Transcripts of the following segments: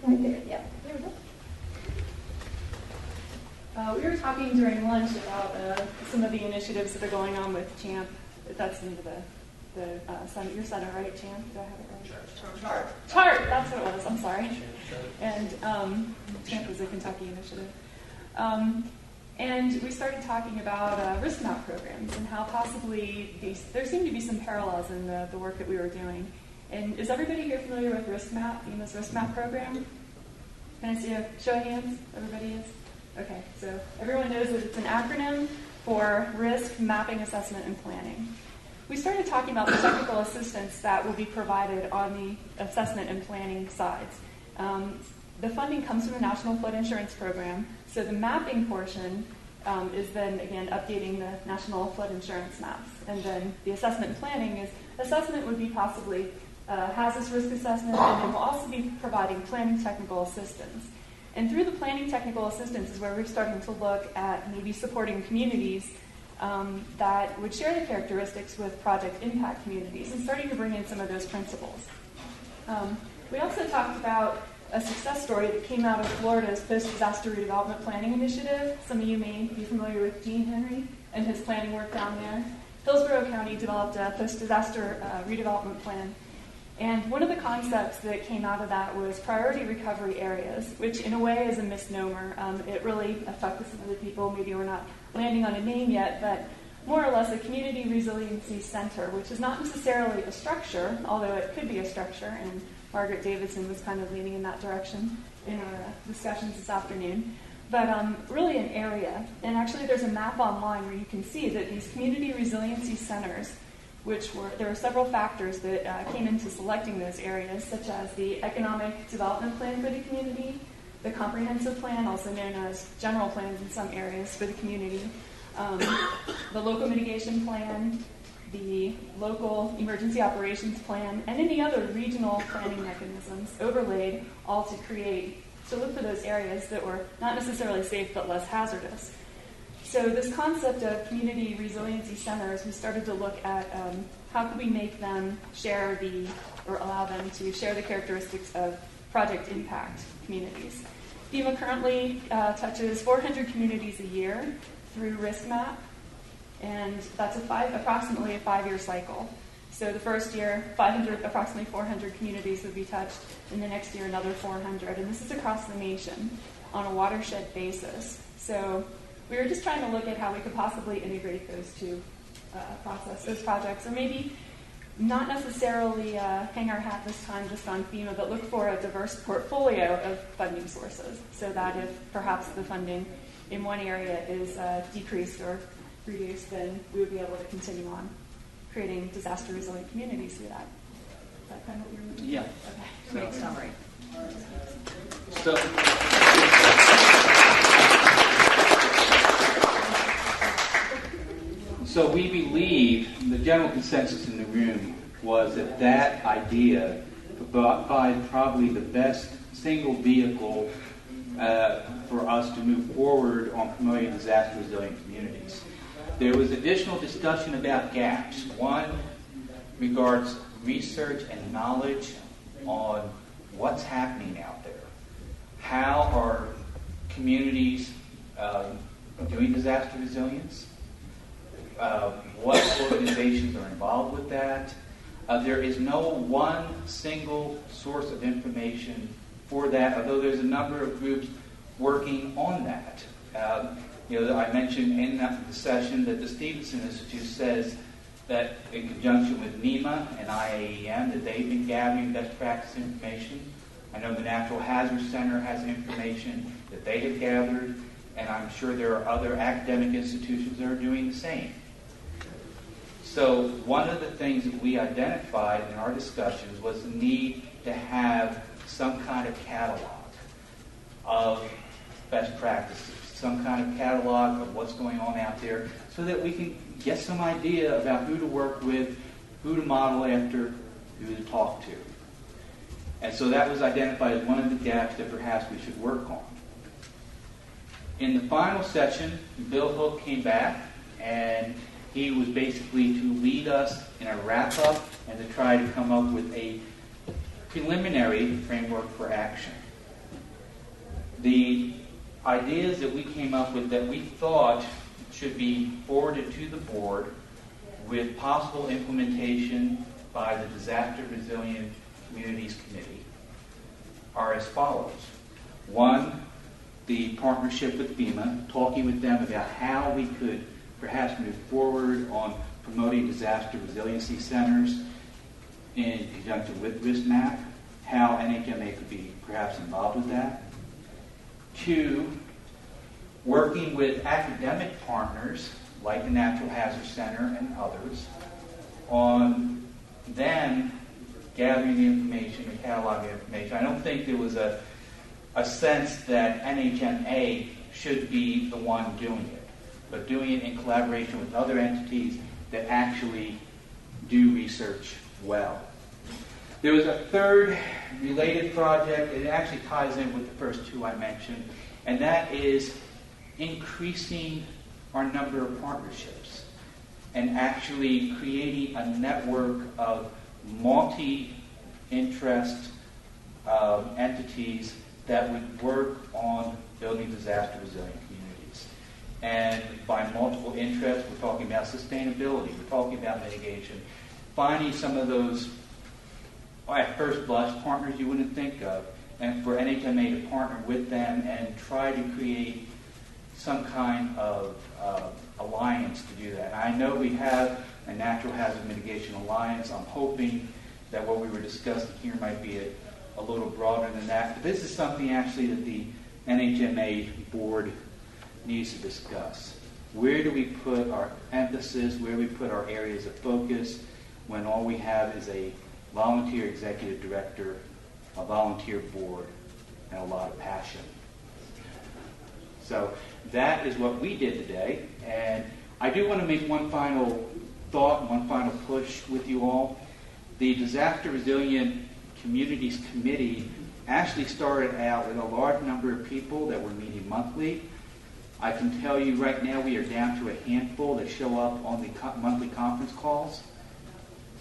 Right there, yeah. There we go. We were talking during lunch about some of the initiatives that are going on with CHAMP. That's into the center, your center, right, CHAMP? Do I have it right? CHART, that's what it was, I'm sorry. And CHAMP is a Kentucky initiative. And we started talking about risk map programs and how possibly there seemed to be some parallels in the work that we were doing. And is everybody here familiar with risk map, Nhma's risk map program? Can I see a show of hands? Everybody is? Okay, so everyone knows that it's an acronym for Risk Mapping, Assessment, and Planning. We started talking about the technical assistance that will be provided on the assessment and planning sides. The funding comes from the National Flood Insurance Program, so the mapping portion is then, again, updating the National Flood Insurance maps. And then the assessment and planning is, assessment would be possibly hazardous risk assessment, and then we'll also be providing planning technical assistance. And through the planning technical assistance is where we're starting to look at maybe supporting communities that would share the characteristics with project impact communities and starting to bring in some of those principles. We also talked about a success story that came out of Florida's Post-Disaster Redevelopment Planning Initiative. Some of you may be familiar with Gene Henry and his planning work down there. Hillsborough County developed a post-disaster redevelopment plan. And one of the concepts that came out of that was priority recovery areas, which in a way is a misnomer. It really affected some of the people. Maybe we're not landing on a name yet, but more or less a community resiliency center, which is not necessarily a structure, although it could be a structure, and Margaret Davidson was kind of leaning in that direction in our discussions this afternoon. But really an area. And actually there's a map online where you can see that these community resiliency centers, there were several factors that came into selecting those areas, such as the economic development plan for the community, the comprehensive plan, also known as general plans in some areas for the community, the local mitigation plan, the local emergency operations plan, and any other regional planning mechanisms overlaid all to look for those areas that were not necessarily safe but less hazardous. So this concept of community resiliency centers, we started to look at how could we make them allow them to share the characteristics of project impact communities. Nhma currently touches 400 communities a year through RiskMap, and that's approximately a 5-year cycle. So the first year, approximately 400 communities would be touched, and the next year another 400, and this is across the nation on a watershed basis. So we were just trying to look at how we could possibly integrate those two those projects, or maybe not necessarily hang our hat this time just on FEMA, but look for a diverse portfolio of funding sources, so that if perhaps the funding in one area is decreased or reduced, then we would be able to continue on creating disaster-resilient communities through that. Is that kind of what you're looking for? Yeah. Okay. Great summary. So we believe the general consensus in the room was that idea provided probably the best single vehicle for us to move forward on promoting disaster-resilient communities. There was additional discussion about gaps. One regards research and knowledge on what's happening out there. How are communities doing disaster resilience? What organizations are involved with that? There is no one single source of information for that, although there's a number of groups working on that. I mentioned in the session that the Stevenson Institute says that in conjunction with Nhma and IAEM that they've been gathering best practice information. I know the Natural Hazards Center has information that they have gathered, and I'm sure there are other academic institutions that are doing the same. So one of the things that we identified in our discussions was the need to have some kind of catalog of best practices, some kind of catalog of what's going on out there, so that we can get some idea about who to work with, who to model after, who to talk to. And so that was identified as one of the gaps that perhaps we should work on. In the final session, Bill Hook came back, and he was basically to lead us in a wrap-up and to try to come up with a preliminary framework for action. the ideas that we came up with that we thought should be forwarded to the board with possible implementation by the Disaster Resilient Communities Committee are as follows. One, the partnership with FEMA, talking with them about how we could perhaps move forward on promoting disaster resiliency centers in conjunction with RISMAP, how NHMA could be perhaps involved with that. Two, working with academic partners like the Natural Hazards Center and others on them gathering the information, the catalog of information. I don't think there was a sense that NHMA should be the one doing it, but doing it in collaboration with other entities that actually do research well. There was a third related project. It actually ties in with the first two I mentioned, and that is increasing our number of partnerships and actually creating a network of multi-interest entities that would work on building disaster resilient communities. And by multiple interests, we're talking about sustainability, we're talking about mitigation, finding some of those, at first blush, partners you wouldn't think of, and for NHMA to partner with them and try to create some kind of alliance to do that. I know we have a Natural Hazard Mitigation Alliance. I'm hoping that what we were discussing here might be a little broader than that. But this is something actually that the NHMA board needs to discuss. Where do we put our emphasis? Where do we put our areas of focus when all we have is a volunteer executive director, a volunteer board, and a lot of passion? So that is what we did today. And I do want to make one final thought, one final push with you all. The Disaster Resilient Communities Committee actually started out with a large number of people that were meeting monthly. I can tell you right now we are down to a handful that show up on the monthly conference calls.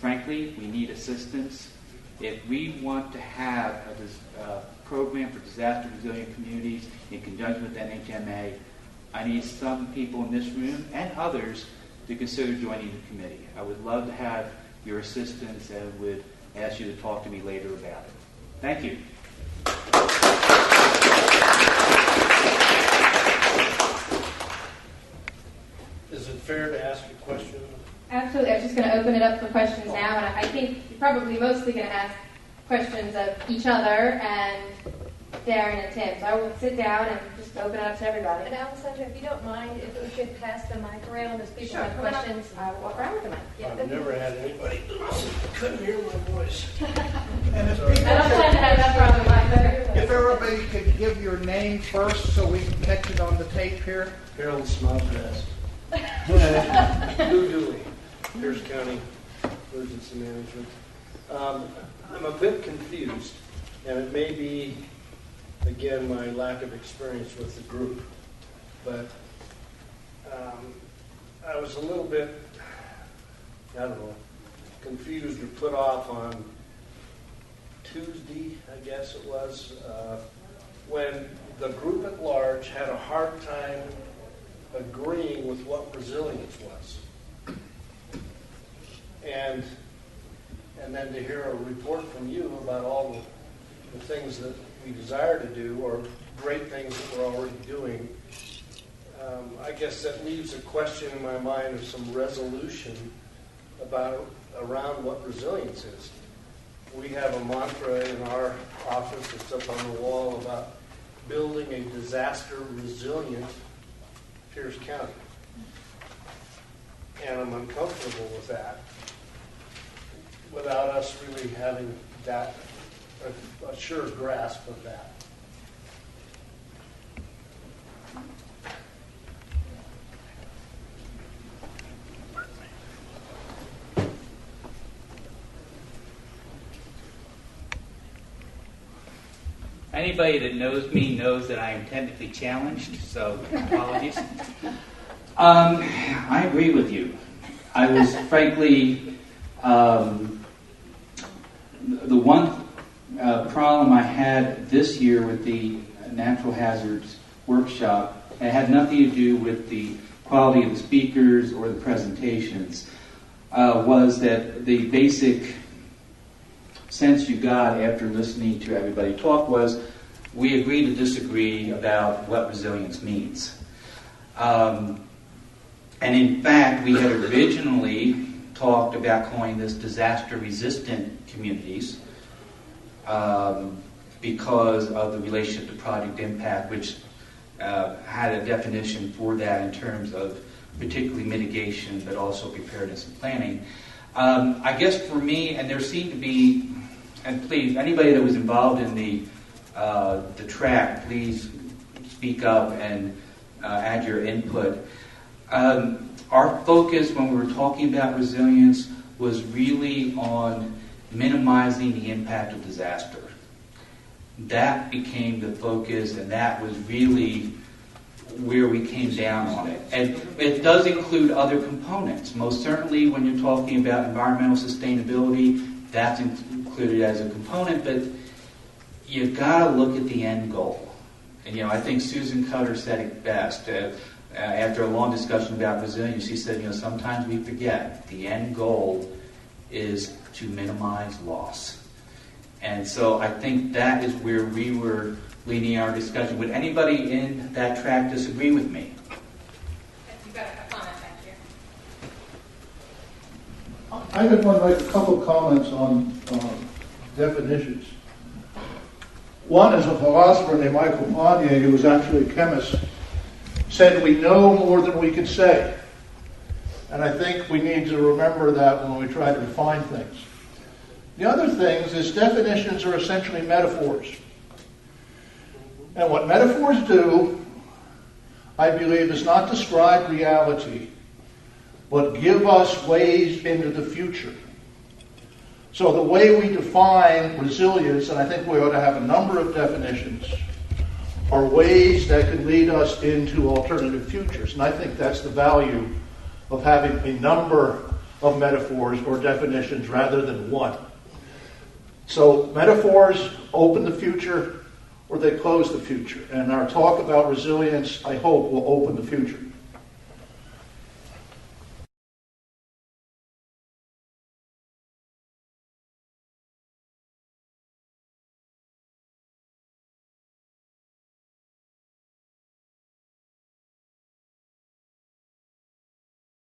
Frankly, we need assistance. If we want to have a program for disaster resilient communities in conjunction with NHMA, I need some people in this room and others to consider joining the committee. I would love to have your assistance and would ask you to talk to me later about it. Thank you. Is it fair to ask a question? Absolutely. I was just going to open it up for questions now, and I think you're probably mostly going to ask questions of each other and Darren and Tim. So I will sit down and just open it up to everybody. And Alessandra, if you don't mind, if we could pass the mic around as people have Sure. questions. I will walk around with the mic. Yeah, I've never had anybody couldn't hear my voice. And if, I don't tend to have that problem either. if everybody could give your name first so we can catch it on the tape here. Harold Snodgrass. Lou Dooley, Pierce County Emergency Management. I'm a bit confused, and it may be, again, my lack of experience with the group, but I was a little bit, I don't know, confused or put off on Tuesday, I guess it was, when the group at large had a hard time agreeing with what resilience was. And then to hear a report from you about all the things that we desire to do or great things that we're already doing, I guess that leaves a question in my mind of some resolution around what resilience is. We have a mantra in our office that's up on the wall about building a disaster resilient Pierce County. And I'm uncomfortable with that without us really having that, a sure grasp of that. Anybody that knows me knows that I am technically challenged, so apologies. I agree with you. I was frankly, the one problem I had this year with the Natural Hazards workshop, and it had nothing to do with the quality of the speakers or the presentations, was that the basic sense you got after listening to everybody talk was we agree to disagree about what resilience means. And in fact, we had originally talked about calling this disaster-resistant communities because of the relationship to project impact, which had a definition for that in terms of particularly mitigation, but also preparedness and planning. I guess for me, and there seemed to be, and please, anybody that was involved in the track, please speak up and add your input. Our focus when we were talking about resilience was really on minimizing the impact of disaster. That became the focus, and that was really where we came down on it. And it does include other components. Most certainly when you're talking about environmental sustainability, that's included as a component, but you've got to look at the end goal. And I think Susan Cutter said it best. After a long discussion about resilience, she said, sometimes we forget the end goal is to minimize loss. And so I think that is where we were leading our discussion. Would anybody in that track disagree with me? You've got a comment back here. I just want to make a couple of comments on definitions. One is a philosopher named Michael Pontier, who was actually a chemist, said we know more than we can say. And I think we need to remember that when we try to define things. The other things is definitions are essentially metaphors. And what metaphors do, I believe, is not describe reality, but give us ways into the future. So the way we define resilience, and I think we ought to have a number of definitions, are ways that could lead us into alternative futures. And I think that's the value of having a number of metaphors or definitions rather than one. So metaphors open the future or they close the future. And our talk about resilience, I hope, will open the future.